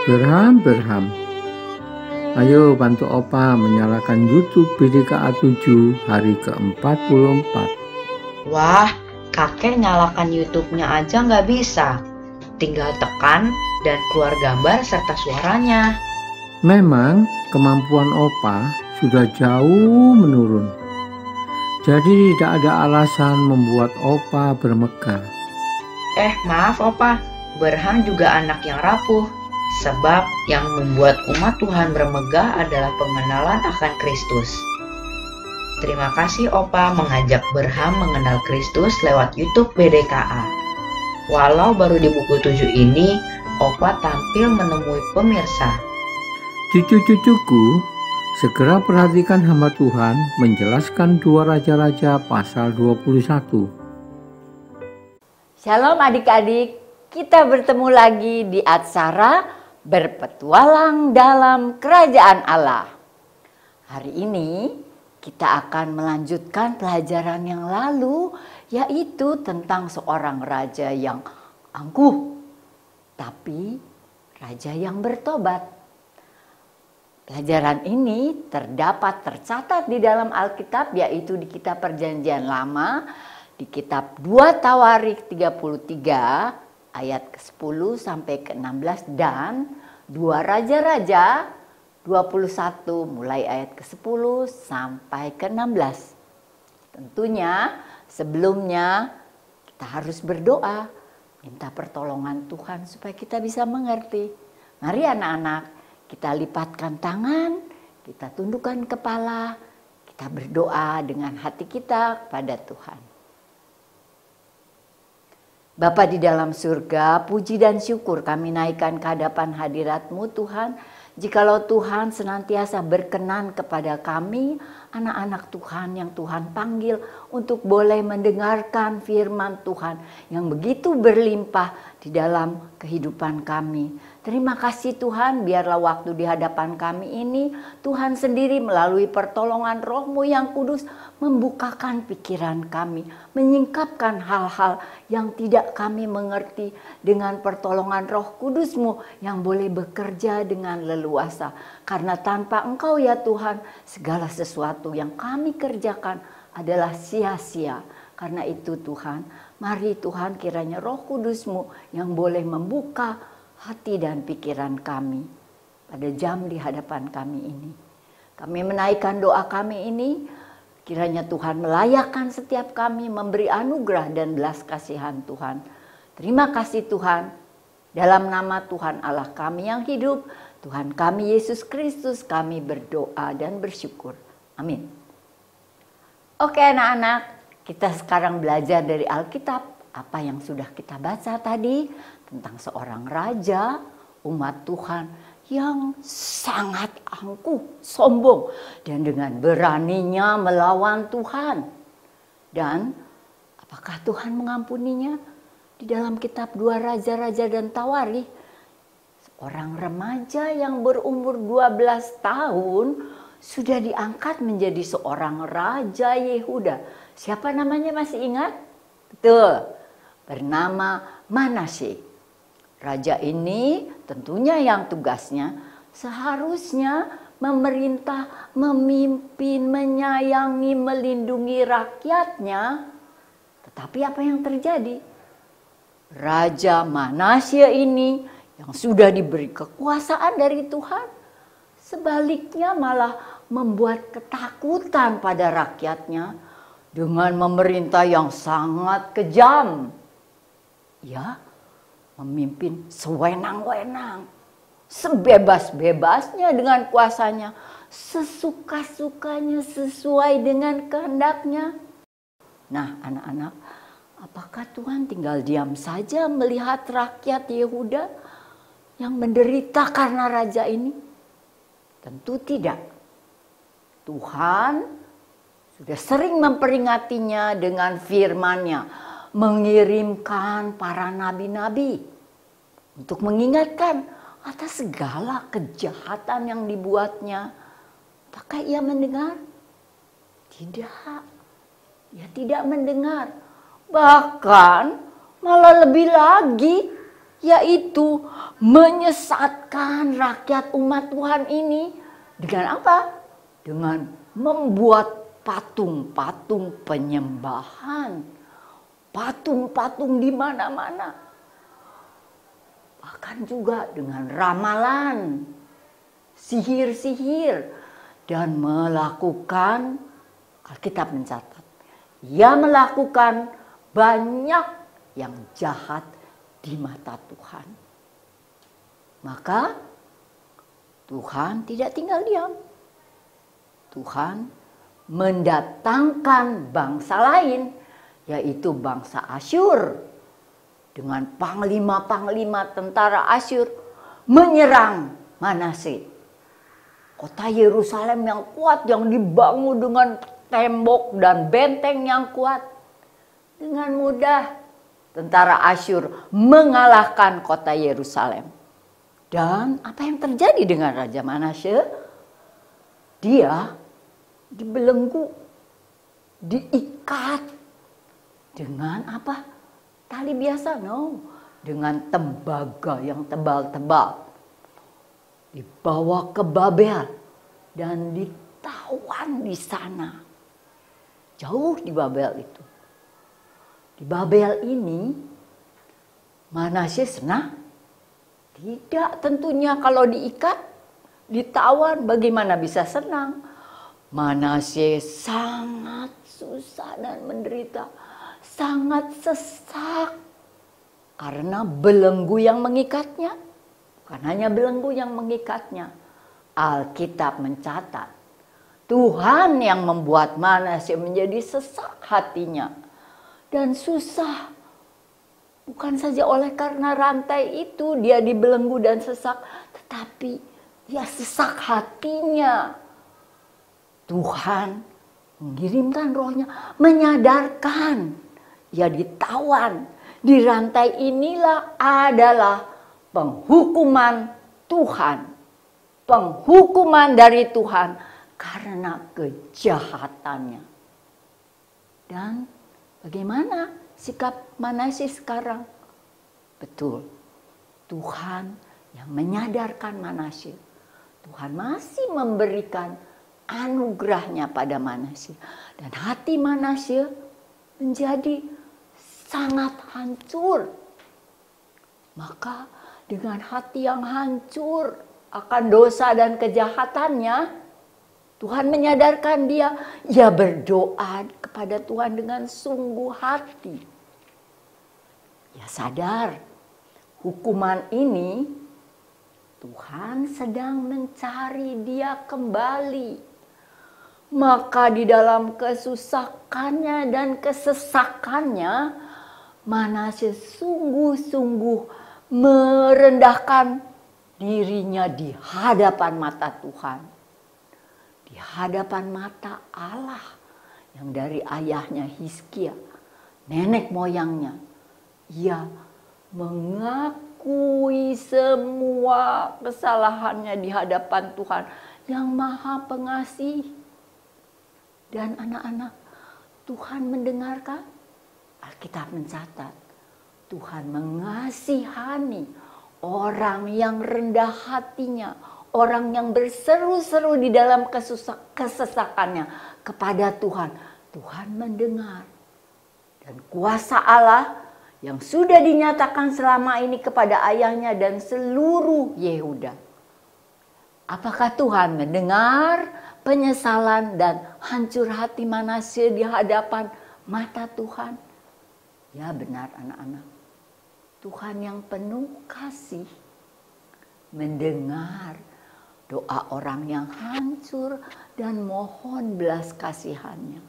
Berham, Berham. Ayo bantu Opa menyalakan YouTube BDKA 7 hari ke-44. Wah, kakek nyalakan YouTube-nya aja nggak bisa. Tinggal tekan dan keluar gambar serta suaranya. Memang kemampuan Opa sudah jauh menurun. Jadi tidak ada alasan membuat Opa bermegah. Maaf Opa, Berham juga anak yang rapuh. Sebab yang membuat umat Tuhan bermegah adalah pengenalan akan Kristus. Terima kasih Opa mengajak Berham mengenal Kristus lewat YouTube BDKA. Walau baru di buku 7 ini, Opa tampil menemui pemirsa. Cucu-cucuku, segera perhatikan hamba Tuhan menjelaskan 2 Raja-Raja pasal 21. Shalom adik-adik, kita bertemu lagi di acara Berpetualang dalam Kerajaan Allah. Hari ini kita akan melanjutkan pelajaran yang lalu, yaitu tentang seorang raja yang angkuh, tapi raja yang bertobat. Pelajaran ini tercatat di dalam Alkitab, yaitu di kitab Perjanjian Lama, di kitab 2 Tawarik 33 ayat ke-10 sampai ke-16 dan 2 Raja-Raja 21 mulai ayat ke-10 sampai ke-16. Tentunya sebelumnya kita harus berdoa, minta pertolongan Tuhan supaya kita bisa mengerti. Mari anak-anak, kita lipatkan tangan, kita tundukkan kepala, kita berdoa dengan hati kita kepada Tuhan. Bapa di dalam surga, puji dan syukur kami naikkan ke hadapan hadirat-Mu Tuhan. Jikalau Tuhan senantiasa berkenan kepada kami, anak-anak Tuhan yang Tuhan panggil untuk boleh mendengarkan firman Tuhan yang begitu berlimpah di dalam kehidupan kami. Terima kasih Tuhan, biarlah waktu di hadapan kami ini Tuhan sendiri melalui pertolongan Roh-Mu yang kudus membukakan pikiran kami, menyingkapkan hal-hal yang tidak kami mengerti dengan pertolongan Roh Kudus-Mu yang boleh bekerja dengan leluasa. Karena tanpa Engkau ya Tuhan, segala sesuatu yang kami kerjakan adalah sia-sia. Karena itu Tuhan, mari Tuhan kiranya Roh Kudus-Mu yang boleh membuka hati dan pikiran kami pada jam di hadapan kami ini. Kami menaikkan doa kami ini, kiranya Tuhan melayakkan setiap kami, memberi anugerah dan belas kasihan Tuhan. Terima kasih Tuhan, dalam nama Tuhan Allah kami yang hidup, Tuhan kami Yesus Kristus, kami berdoa dan bersyukur. Amin. Oke anak-anak, kita sekarang belajar dari Alkitab. Apa yang sudah kita baca tadi tentang seorang raja umat Tuhan yang sangat angkuh, sombong, dan dengan beraninya melawan Tuhan. Dan apakah Tuhan mengampuninya? Di dalam kitab 2 Raja-Raja dan Tawarikh, seorang remaja yang berumur 12 tahun sudah diangkat menjadi seorang raja Yehuda. Siapa namanya masih ingat? Betul, bernama Manasye. Raja ini tentunya yang tugasnya seharusnya memerintah, memimpin, menyayangi, melindungi rakyatnya. Tetapi apa yang terjadi? Raja Manasye ini yang sudah diberi kekuasaan dari Tuhan, sebaliknya malah membuat ketakutan pada rakyatnya dengan memerintah yang sangat kejam. Ya, memimpin sewenang-wenang, sebebas-bebasnya dengan kuasanya, sesuka-sukanya sesuai dengan kehendaknya. Nah anak-anak, apakah Tuhan tinggal diam saja melihat rakyat Yehuda yang menderita karena raja ini? Tentu tidak. Tuhan sudah sering memperingatinya dengan firman-Nya, mengirimkan para nabi-nabi untuk mengingatkan atas segala kejahatan yang dibuatnya. Apakah ia mendengar? Tidak. Ia tidak mendengar. Bahkan malah lebih lagi, yaitu menyesatkan rakyat umat Tuhan ini dengan apa? Dengan membuat patung-patung penyembahan, patung-patung di mana-mana. Bahkan juga dengan ramalan, sihir-sihir, dan melakukan, Alkitab mencatat, ia melakukan banyak yang jahat di mata Tuhan. Maka Tuhan tidak tinggal diam. Tuhan mendatangkan bangsa lain, yaitu bangsa Asyur, dengan panglima-panglima tentara Asyur menyerang Manasye. Kota Yerusalem yang kuat, yang dibangun dengan tembok dan benteng yang kuat. Dengan mudah tentara Asyur mengalahkan kota Yerusalem. Dan apa yang terjadi dengan Raja Manasye? Dia dibelenggu, diikat dengan apa? Tali biasa? No, dengan tembaga yang tebal-tebal. Dibawa ke Babel dan ditawan di sana. Jauh di Babel itu. Di Babel ini Manasye senang? Tidak, tentunya kalau diikat, ditawan, bagaimana bisa senang? Manasye sangat susah dan menderita, sangat sesak karena belenggu yang mengikatnya. Bukan hanya belenggu yang mengikatnya. Alkitab mencatat, Tuhan yang membuat Manasye menjadi sesak hatinya dan susah. Bukan saja oleh karena rantai itu dia dibelenggu dan sesak, tetapi dia sesak hatinya. Tuhan mengirimkan rohnya, menyadarkan. Dia ditawan. Di rantai inilah adalah penghukuman Tuhan. Penghukuman dari Tuhan karena kejahatannya. Dan bagaimana sikap Manasye sekarang? Betul, Tuhan yang menyadarkan Manasye. Tuhan masih memberikan anugerahnya pada Manasye. Dan hati Manasye menjadi sangat hancur. Maka dengan hati yang hancur akan dosa dan kejahatannya, Tuhan menyadarkan dia. Ia berdoa kepada Tuhan dengan sungguh hati. Ia sadar hukuman ini Tuhan sedang mencari dia kembali. Maka di dalam kesusakannya dan kesesakannya, Manasye sungguh-sungguh merendahkan dirinya di hadapan mata Tuhan. Di hadapan mata Allah yang dari ayahnya Hizkia, nenek moyangnya. Ia mengakui semua kesalahannya di hadapan Tuhan yang Maha Pengasih. Dan anak-anak, Tuhan mendengarkan. Alkitab mencatat, Tuhan mengasihani orang yang rendah hatinya, orang yang berseru-seru di dalam kesesakannya kepada Tuhan. Tuhan mendengar. Dan kuasa Allah yang sudah dinyatakan selama ini kepada ayahnya dan seluruh Yehuda. Apakah Tuhan mendengar penyesalan dan hancur hati Manasye di hadapan mata Tuhan? Ya benar anak-anak. Tuhan yang penuh kasih mendengar doa orang yang hancur dan mohon belas kasihannya.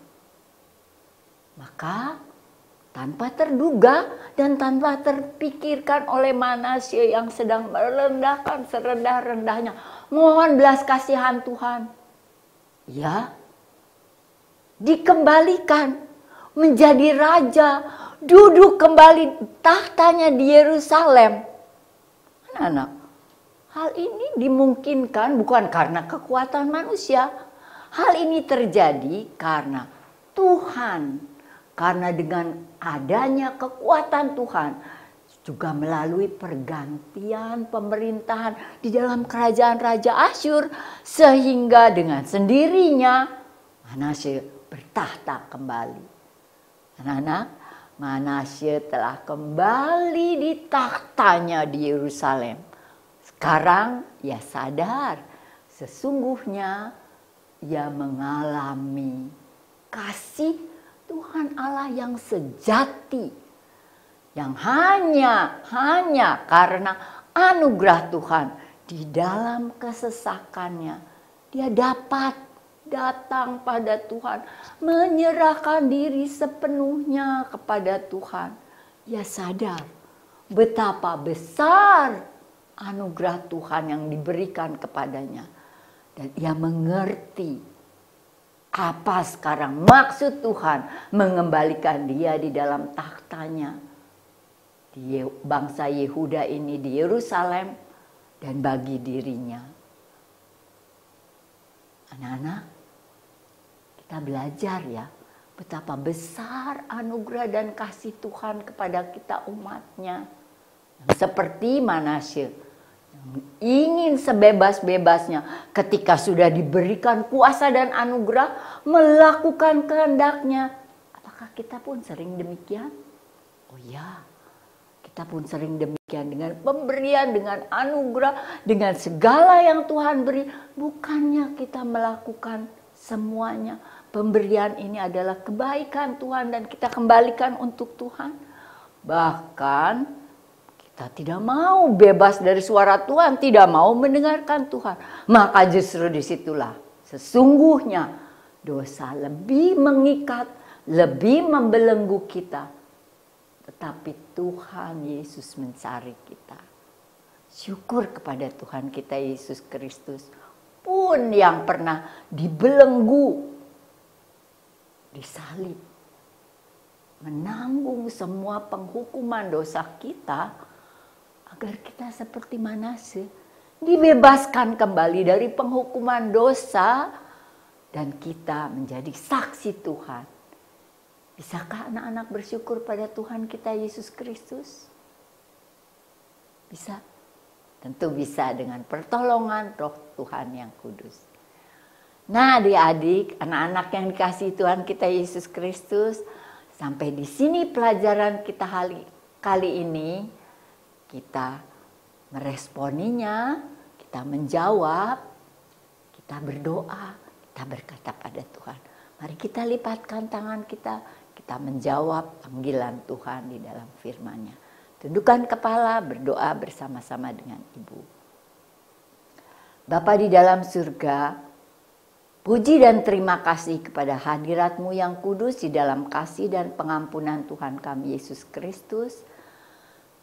Maka tanpa terduga dan tanpa terpikirkan oleh Manasye yang sedang merendahkan serendah-rendahnya, mohon belas kasihan Tuhan. Ya, dikembalikan menjadi raja, duduk kembali tahtanya di Yerusalem. Anak-anak, hal ini dimungkinkan bukan karena kekuatan manusia. Hal ini terjadi karena Tuhan. Karena dengan adanya kekuatan Tuhan, juga melalui pergantian pemerintahan di dalam kerajaan Raja Asyur, sehingga dengan sendirinya Manasye bertahta kembali. Anak-anak, Manasye telah kembali di tahtanya di Yerusalem. Sekarang ia sadar sesungguhnya ia mengalami kasih Tuhan Allah yang sejati, yang hanya karena anugerah Tuhan di dalam kesesakannya dia dapat datang pada Tuhan, menyerahkan diri sepenuhnya kepada Tuhan. Ia sadar betapa besar anugerah Tuhan yang diberikan kepadanya, dan ia mengerti apa sekarang maksud Tuhan mengembalikan dia di dalam tahtanya di bangsa Yehuda ini di Yerusalem dan bagi dirinya. Anak-anak, kita belajar ya betapa besar anugerah dan kasih Tuhan kepada kita umatnya. Seperti Manasye yang ingin sebebas-bebasnya ketika sudah diberikan kuasa dan anugerah melakukan kehendaknya. Apakah kita pun sering demikian? Oh ya, kita pun sering demikian dengan pemberian, dengan anugerah, dengan segala yang Tuhan beri. Bukannya kita melakukan semuanya. Pemberian ini adalah kebaikan Tuhan dan kita kembalikan untuk Tuhan. Bahkan kita tidak mau bebas dari suara Tuhan, tidak mau mendengarkan Tuhan. Maka justru disitulah sesungguhnya dosa lebih mengikat, lebih membelenggu kita. Tetapi Tuhan Yesus mencari kita. Syukur kepada Tuhan kita Yesus Kristus pun yang pernah dibelenggu, disalib, menanggung semua penghukuman dosa kita, agar kita seperti Manasye dibebaskan kembali dari penghukuman dosa dan kita menjadi saksi Tuhan. Bisakah anak-anak bersyukur pada Tuhan kita Yesus Kristus? Bisa? Tentu bisa dengan pertolongan Roh Tuhan yang kudus. Nah, adik-adik, anak-anak yang dikasihi Tuhan kita Yesus Kristus, sampai di sini pelajaran kita kali ini. Kita meresponinya, kita menjawab, kita berdoa, kita berkata pada Tuhan. Mari kita lipatkan tangan kita menjawab panggilan Tuhan di dalam firman-Nya. Tundukkan kepala, berdoa bersama-sama dengan Ibu. Bapa di dalam surga, puji dan terima kasih kepada hadirat-Mu yang kudus di dalam kasih dan pengampunan Tuhan kami Yesus Kristus.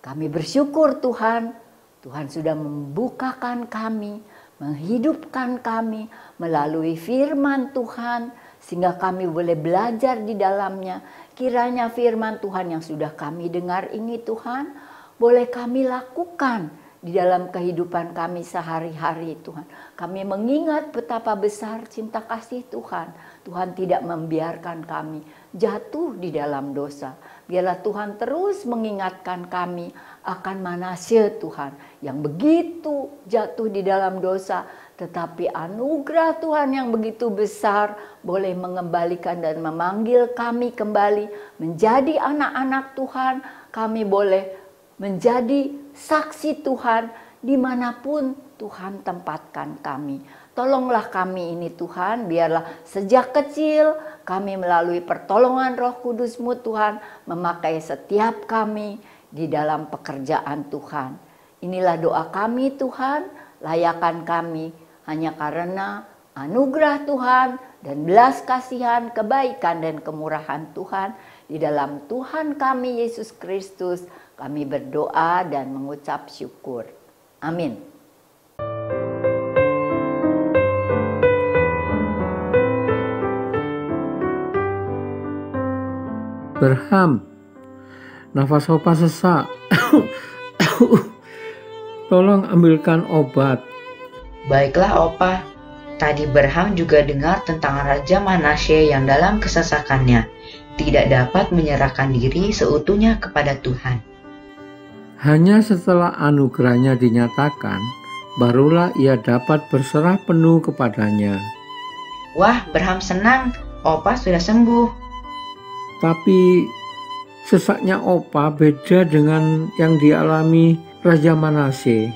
Kami bersyukur Tuhan, Tuhan sudah membukakan kami, menghidupkan kami melalui firman Tuhan, sehingga kami boleh belajar di dalamnya. Kiranya firman Tuhan yang sudah kami dengar ini Tuhan, boleh kami lakukan di dalam kehidupan kami sehari-hari Tuhan. Kami mengingat betapa besar cinta kasih Tuhan. Tuhan tidak membiarkan kami jatuh di dalam dosa. Biarlah Tuhan terus mengingatkan kami akan Manasye Tuhan yang begitu jatuh di dalam dosa. Tetapi anugerah Tuhan yang begitu besar boleh mengembalikan dan memanggil kami kembali menjadi anak-anak Tuhan. Kami boleh menjadi saksi Tuhan dimanapun Tuhan tempatkan kami. Tolonglah kami ini Tuhan, biarlah sejak kecil kami melalui pertolongan Roh Kudus-Mu Tuhan memakai setiap kami di dalam pekerjaan Tuhan. Inilah doa kami Tuhan, layakan kami hanya karena anugerah Tuhan dan belas kasihan, kebaikan dan kemurahan Tuhan. Di dalam Tuhan kami Yesus Kristus kami berdoa dan mengucap syukur. Amin. Berham, nafas Opa sesak. Tolong ambilkan obat. Baiklah Opa, tadi Berham juga dengar tentang Raja Manasye yang dalam kesesakannya tidak dapat menyerahkan diri seutuhnya kepada Tuhan. Hanya setelah anugerahnya dinyatakan, barulah ia dapat berserah penuh kepadanya. Wah, Abraham senang, Opa sudah sembuh. Tapi sesaknya Opa beda dengan yang dialami Raja Manase,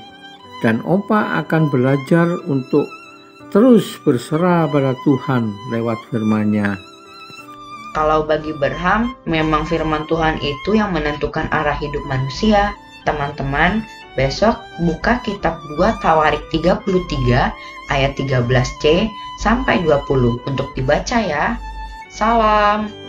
dan Opa akan belajar untuk terus berserah pada Tuhan lewat firman-Nya. Kalau bagi Abraham, memang firman Tuhan itu yang menentukan arah hidup manusia. Teman-teman, besok buka kitab 2 Tawarik 33 ayat 13c sampai 20 untuk dibaca ya. Salam.